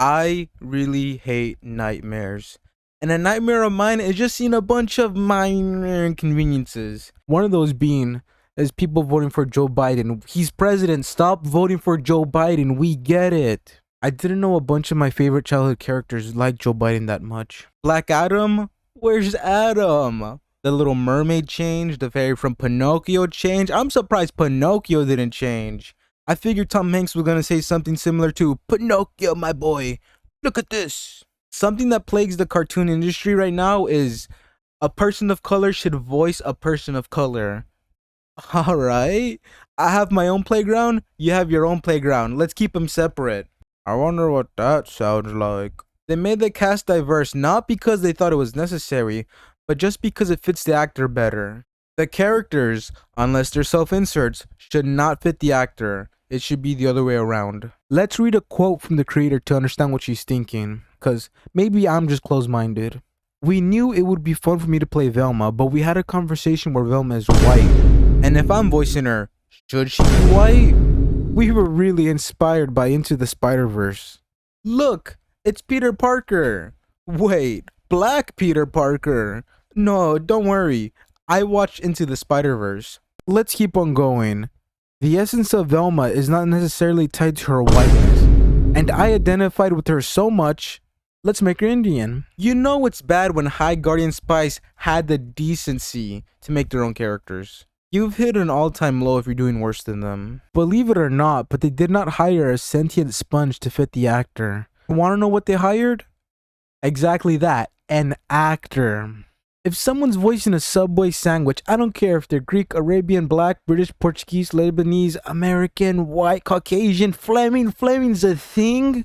I really hate nightmares. And a nightmare of mine is just seeing a bunch of minor inconveniences. One of those being is people voting for Joe Biden. He's president. Stop voting for Joe Biden. We get it. I didn't know a bunch of my favorite childhood characters liked Joe Biden that much. Black Adam? Where's Adam? The Little Mermaid changed. The fairy from Pinocchio changed. I'm surprised Pinocchio didn't change. I figured Tom Hanks was gonna say something similar to Pinocchio, my boy. Look at this. Something that plagues the cartoon industry right now is a person of color should voice a person of color. Alright, I have my own playground, you have your own playground. Let's keep them separate. I wonder what that sounds like. They made the cast diverse not because they thought it was necessary, but just because it fits the actor better. The characters, unless they're self-inserts, should not fit the actor. It should be the other way around. Let's read a quote from the creator to understand what she's thinking, cause maybe I'm just closed-minded. We knew it would be fun for me to play Velma, but we had a conversation where Velma is white. And if I'm voicing her, should she be white? We were really inspired by Into the Spider-Verse. Look, it's Peter Parker. Wait, Black Peter Parker. No, don't worry. I watched Into the Spider-Verse. Let's keep on going. The essence of Velma is not necessarily tied to her whiteness, and I identified with her so much, let's make her Indian. You know it's bad when High Guardian Spice had the decency to make their own characters. You've hit an all-time low if you're doing worse than them. Believe it or not, but they did not hire a sentient sponge to fit the actor. Want to know what they hired? Exactly that, an actor. If someone's voicing a Subway sandwich, I don't care if they're Greek, Arabian, Black, British, Portuguese, Lebanese, American, white, Caucasian, Fleming's a thing.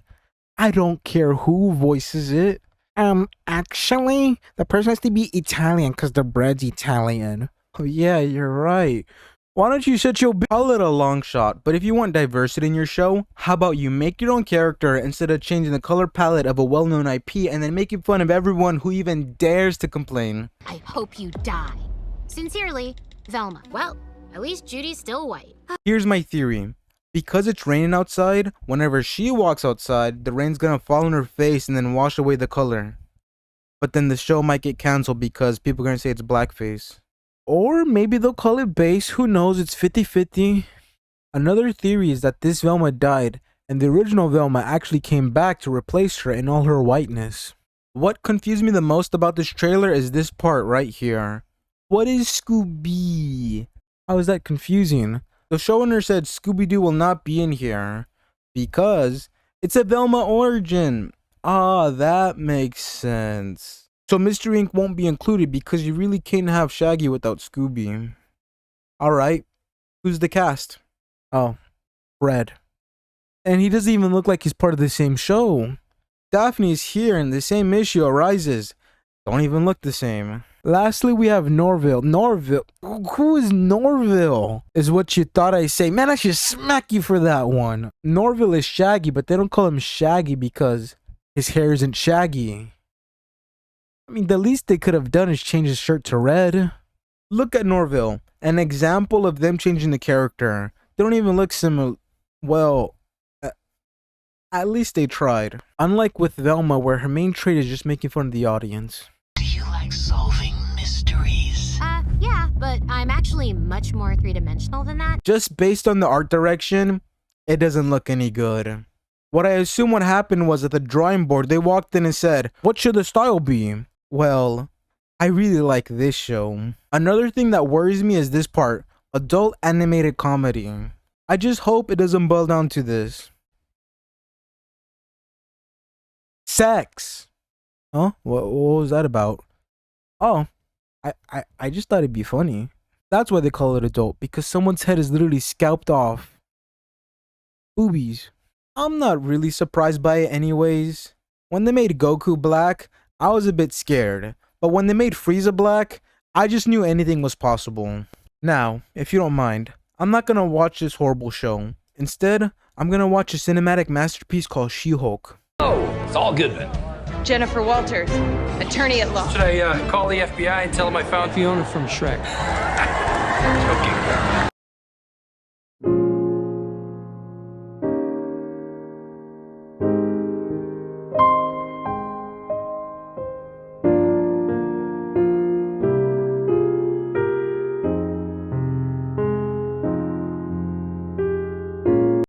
I don't care who voices it. Actually, the person has to be Italian because the bread's Italian. Oh yeah, you're right. Why don't you shut your Call it a long shot, but if you want diversity in your show, how about you make your own character instead of changing the color palette of a well-known IP and then making fun of everyone who even dares to complain. I hope you die. Sincerely, Velma. Well, at least Judy's still white. Here's my theory. Because it's raining outside, whenever she walks outside, the rain's gonna fall on her face and then wash away the color. But then the show might get canceled because people are gonna say it's blackface. Or maybe they'll call it base, who knows, it's 50-50. Another theory is that this Velma died, and the original Velma actually came back to replace her in all her whiteness. What confused me the most about this trailer is this part right here. What is Scooby? How is that confusing? The showrunner said Scooby-Doo will not be in here, because it's a Velma origin. Ah, that makes sense. So Mystery Inc. won't be included because you really can't have Shaggy without Scooby. Alright, who's the cast? Oh, Fred. And he doesn't even look like he's part of the same show. Daphne's here and the same issue arises. Don't even look the same. Lastly, we have Norville. Norville? Who is Norville? Is what you thought I'd say. Man, I should smack you for that one. Norville is Shaggy, but they don't call him Shaggy because his hair isn't shaggy. I mean, the least they could have done is change his shirt to red. Look at Norville, an example of them changing the character. They don't even look similar. Well, at least they tried. Unlike with Velma, where her main trait is just making fun of the audience. Do you like solving mysteries? Yeah, but I'm actually much more three-dimensional than that. Just based on the art direction, it doesn't look any good. What I assume what happened was at the drawing board, they walked in and said, what should the style be? Well, I really like this show. Another thing that worries me is this part, adult animated comedy. I just hope it doesn't boil down to this. Sex. Huh? What was that about? Oh, I just thought it'd be funny. That's why they call it adult, because someone's head is literally scalped off. Boobies. I'm not really surprised by it anyways. When they made Goku black, I was a bit scared. But when they made Frieza black, I just knew anything was possible. Now, if you don't mind, I'm not gonna watch this horrible show. Instead, I'm gonna watch a cinematic masterpiece called She-Hulk. Oh, it's all good then. Jennifer Walters, attorney at law. Should I call the FBI and tell them I found Fiona from Shrek. Joking.